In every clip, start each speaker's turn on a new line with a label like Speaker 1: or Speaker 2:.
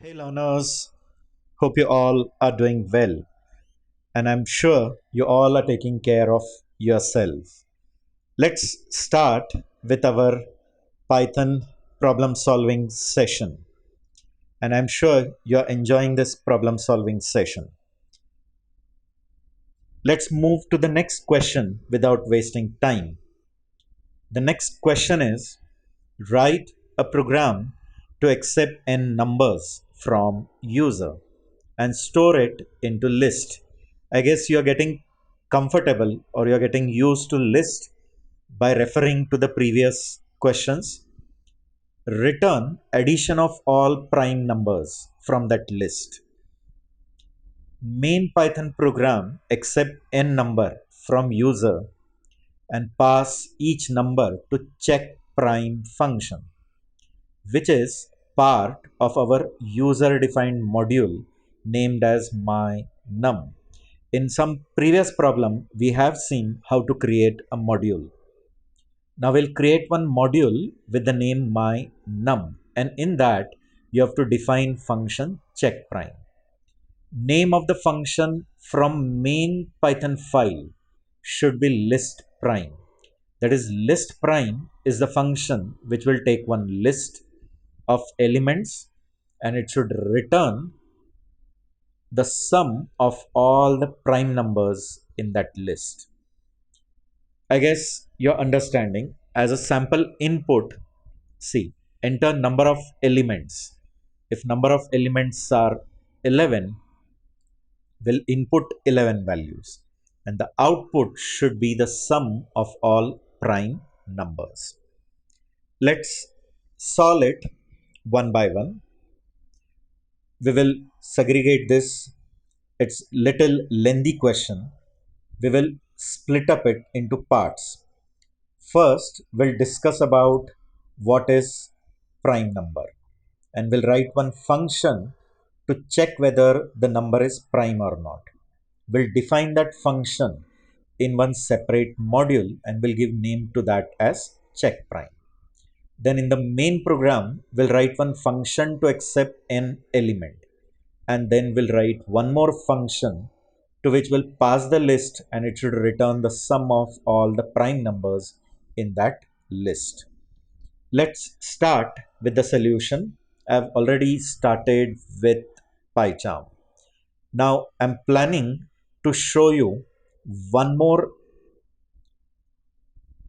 Speaker 1: Hey learners, hope you all are doing well, and I'm sure you all are taking care of yourself. Let's start with our Python problem solving session, and I'm sure you're enjoying this problem solving session. Let's move to the next question without wasting time. The next question is write a program to accept n numbers from user and store it into list. I guess you're getting comfortable or you're getting used to list by referring to the previous questions. Return addition of all prime numbers from that list. Main Python program accept n number from user and pass each number to check prime function, which is part of our user defined module named as my num. In some previous problem, we have seen how to create a module. Now we'll create one module with the name my num, and in that you have to define function check prime. Name of the function from main Python file should be list prime. That is, list prime is the function which will take one list of elements and it should return the sum of all the prime numbers in that list. I guess you're understanding. As a sample input, see, enter number of elements. If number of elements are 11, will input 11 values. And the output should be the sum of all prime numbers. Let's solve it one by one. We will segregate this. It's little lengthy question. We will split up it into parts. First, we'll discuss about what is prime number and we'll write one function to check whether the number is prime or not. We'll define that function in one separate module and we'll give name to that as check prime. Then in the main program, we'll write one function to accept an element and then we'll write one more function to which will pass the list and it should return the sum of all the prime numbers in that list. Let's start with the solution. I've already started with PyCharm. Now I'm planning to show you one more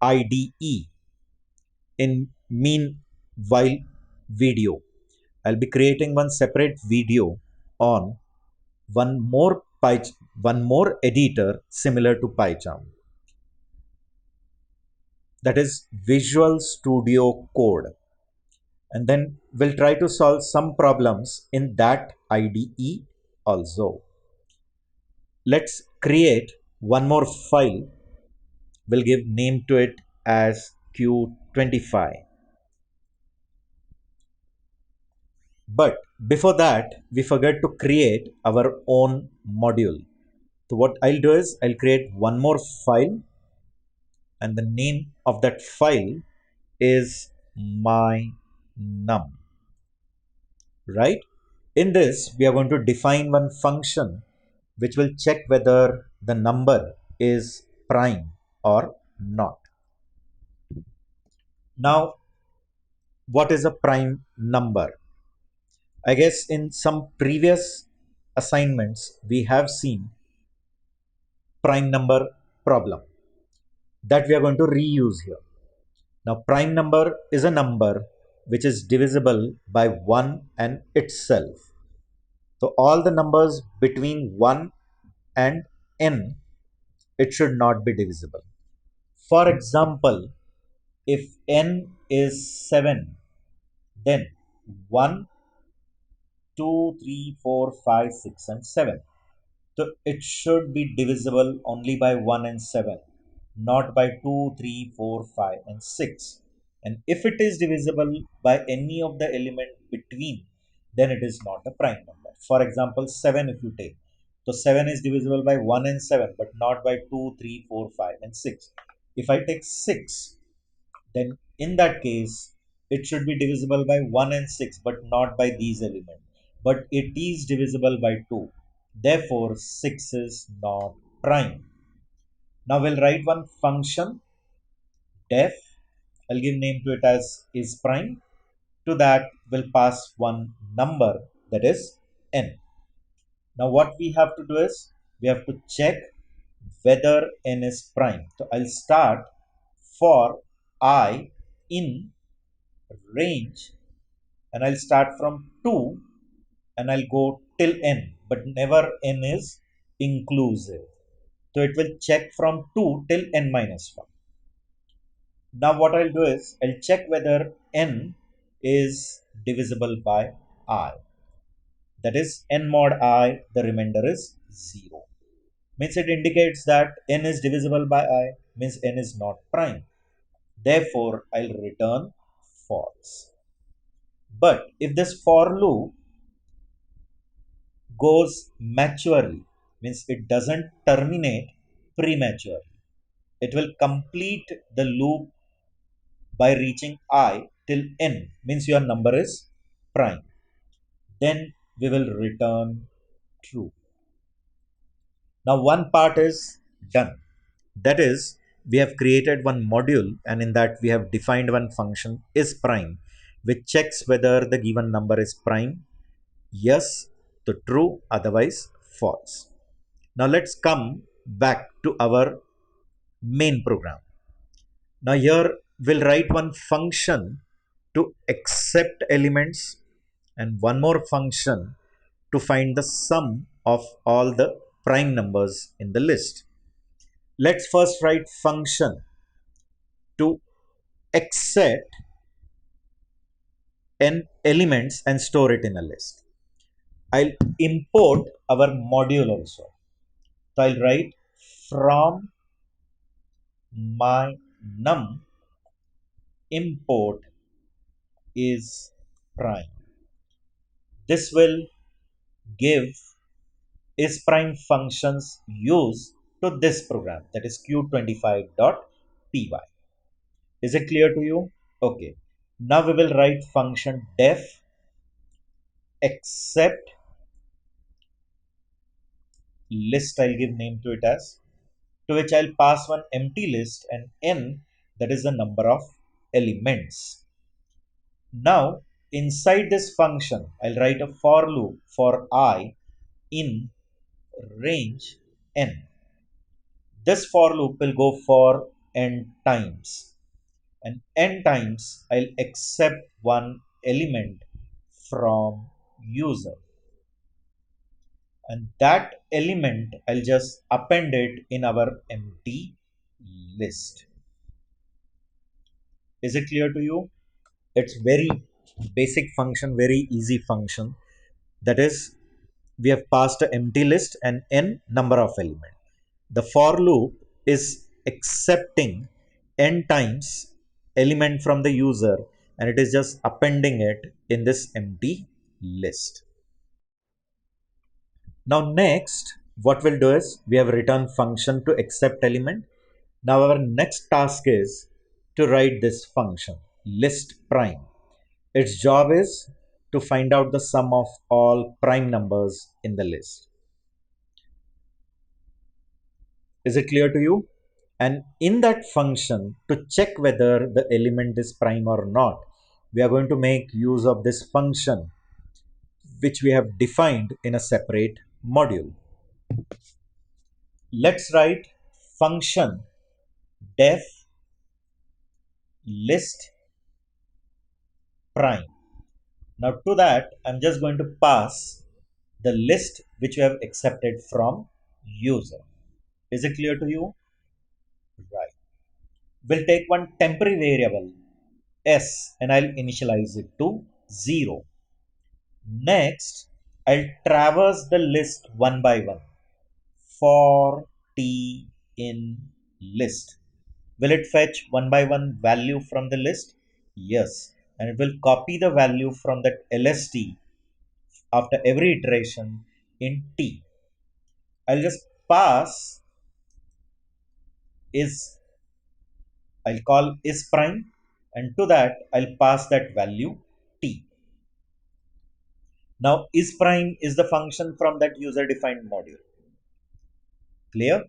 Speaker 1: IDE in meanwhile video. I'll be creating one separate video on one more one more editor similar to PyCharm, that is Visual Studio Code, and then we'll try to solve some problems in that IDE also. Let's create one more file. We'll give name to it as Q25. But before that, we forgot to create our own module. So what I'll do is I'll create one more file and the name of that file is my num, right? In this, we are going to define one function which will check whether the number is prime or not. Now, what is a prime number? I guess in some previous assignments, we have seen prime number problem that we are going to reuse here. Now, prime number is a number which is divisible by 1 and itself. So, all the numbers between 1 and n, it should not be divisible. For example, if n is 7, then 1, 2, 3, 4, 5, 6, and 7. So it should be divisible only by 1 and 7, not by 2, 3, 4, 5, and 6. And if it is divisible by any of the element between, then it is not a prime number. For example, 7 if you take. So 7 is divisible by 1 and 7, but not by 2, 3, 4, 5, and 6. If I take 6, then in that case, it should be divisible by 1 and 6, but not by these elements. but it is divisible by 2. Therefore, 6 is not prime. Now we'll write one function def. I'll give name to it as is prime. To that we'll pass one number, that is n. Now what we have to do is we have to check whether n is prime. So I'll start for I in range, and I'll start from 2 and I'll go till n, but never n is inclusive. So it will check from 2 till n minus 1. Now what I'll do is I'll check whether n is divisible by I. That is n mod I, the remainder is 0. Means it indicates that n is divisible by I, means n is not prime. Therefore, I'll return false. But if this for loop goes maturely, means it doesn't terminate prematurely, it will complete the loop by reaching I till n, means your number is prime. Then we will return true. Now one part is done. That is, we have created one module, and in that we have defined one function is prime, which checks whether the given number is prime. Yes to true, otherwise false. Now let's come back to our main program. Now here we'll write one function to accept elements and one more function to find the sum of all the prime numbers in the list. Let's first write function to accept n elements and store it in a list. I'll import our module also. So I'll write from my num import is prime. This will give is prime functions used to this program, that is q25.py. Is it clear to you? Okay. Now we will write function def accept list. I'll give name to it as, to which I'll pass one empty list and n, that is the number of elements. Now inside this function I'll write a for loop for I in range n. This for loop will go for n times, and n times I'll accept one element from user, and that element I'll just append it in our empty list. Is it clear to you? It's very basic function, very easy function. That is, we have passed an empty list and n number of element. The for loop is accepting n times element from the user, and it is just appending it in this empty list. Now next, what we'll do is we have written function to accept element. Now our next task is to write this function list prime. Its job is to find out the sum of all prime numbers in the list. Is it clear to you? And in that function, to check whether the element is prime or not, we are going to make use of this function which we have defined in a separate module. Let's write function def list prime. Now to that, I'm just going to pass the list which we have accepted from user. Is it clear to you? Right. We'll take one temporary variable s and I'll initialize it to 0. Next, I'll traverse the list one by one. For t in list. Will it fetch one by one value from the list? Yes. And it will copy the value from that lst after every iteration in t. I'll just pass is, I'll call is prime, and to that I'll pass that value t. Now is prime is the function from that user defined module. Clear?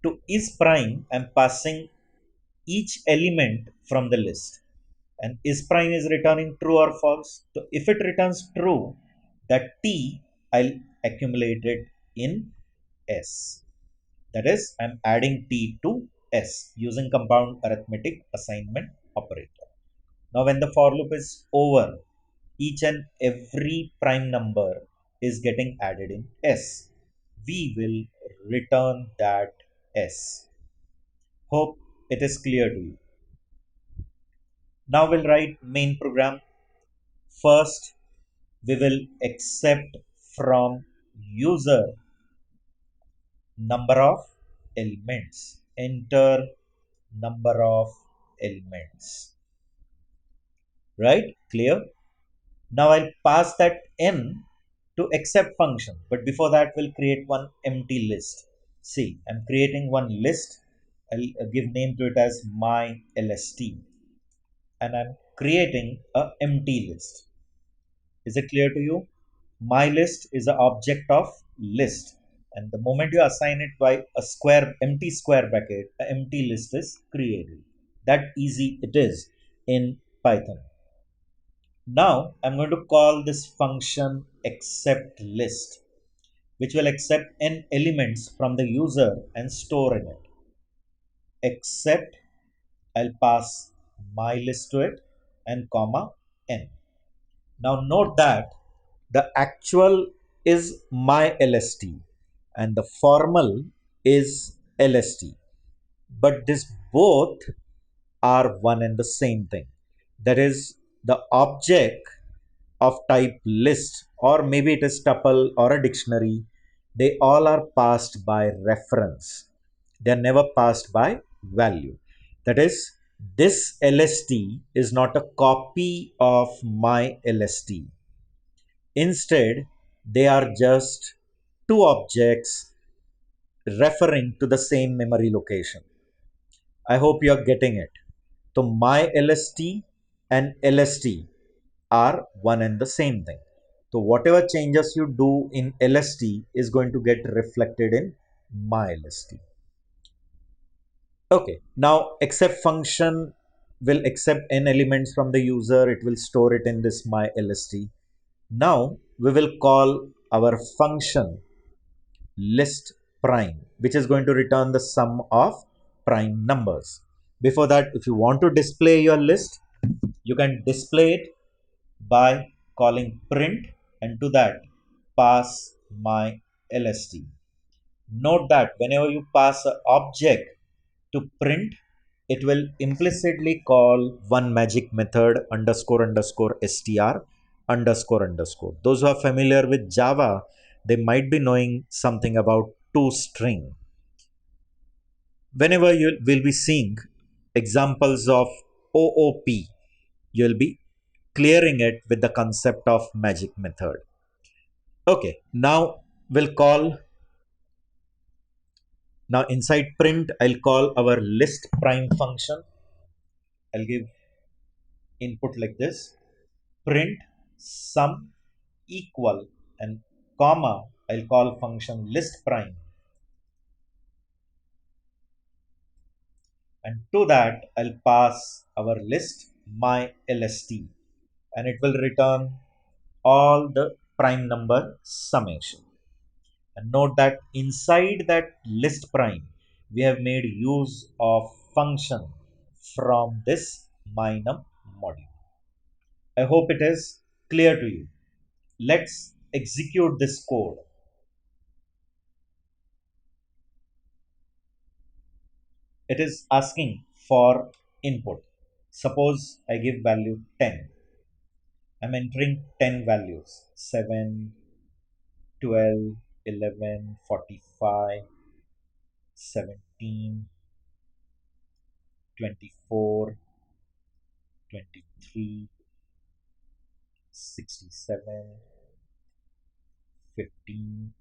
Speaker 1: To is prime, I'm passing each element from the list. And is prime is returning true or false. So if it returns true, that T I'll accumulate it in S. That is, I'm adding T to S using compound arithmetic assignment operator. Now when the for loop is over, each and every prime number is getting added in S. We will return that S. Hope it is clear to you. Now we'll write main program. First, we will accept from user number of elements. Enter number of elements. Right? Clear? Now I'll pass that n to accept function. But before that, we'll create one empty list. See, I'm creating one list. I'll give name to it as my LST. And I'm creating a empty list. Is it clear to you? My list is an object of list. And the moment you assign it by a square, empty square bracket, an empty list is created. That easy it is in Python. Now I'm going to call this function accept list, which will accept n elements from the user and store in it. Accept, I'll pass my list to it and comma n. Now note that the actual is my LST and the formal is LST. But this both are one and the same thing. That is, the object of type list, or maybe it is tuple or a dictionary, they all are passed by reference. They are never passed by value. That is, this LST is not a copy of my LST. Instead, they are just two objects referring to the same memory location. I hope you are getting it. So my LST and LST are one and the same thing. So whatever changes you do in LST is going to get reflected in my LST. Okay, now accept function will accept n elements from the user. It will store it in this my LST. Now we will call our function list prime, which is going to return the sum of prime numbers. Before that, if you want to display your list, you can display it by calling print, and to that pass my LST. Note that whenever you pass an object to print, it will implicitly call one magic method underscore underscore str underscore underscore. Those who are familiar with Java, they might be knowing something about toString. Whenever you will be seeing examples of OOP, you'll be clearing it with the concept of magic method. Okay, now we'll call, now inside print, I'll call our list prime function. I'll give input like this, print sum equal and comma, I'll call function list prime, and to that I'll pass our list my LST, and it will return all the prime number summation. And note that inside that list prime we have made use of function from this mynum module. I hope it is clear to you. Let's execute this code. It is asking for input. Suppose I give value 10. I'm entering 10 values, 7, 12, 11, 45, 17, 24, 23, 67, 15,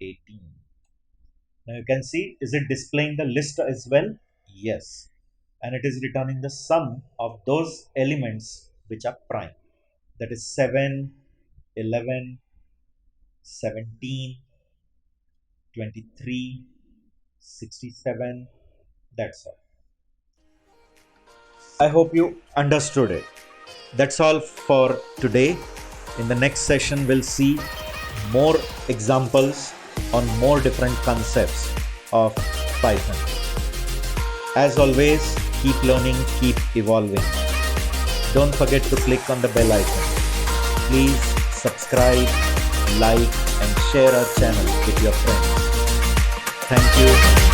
Speaker 1: 18. Now you can see, is it displaying the list as well? Yes. And it is returning the sum of those elements which are prime. that is 7, 11, 17, 23, 67. That's all. I hope you understood it. That's all for today. In the next session, we'll see more examples on more different concepts of Python. As always, keep learning, keep evolving. Don't forget to click on the bell icon. Please subscribe, like, and share our channel with your friends. Thank you.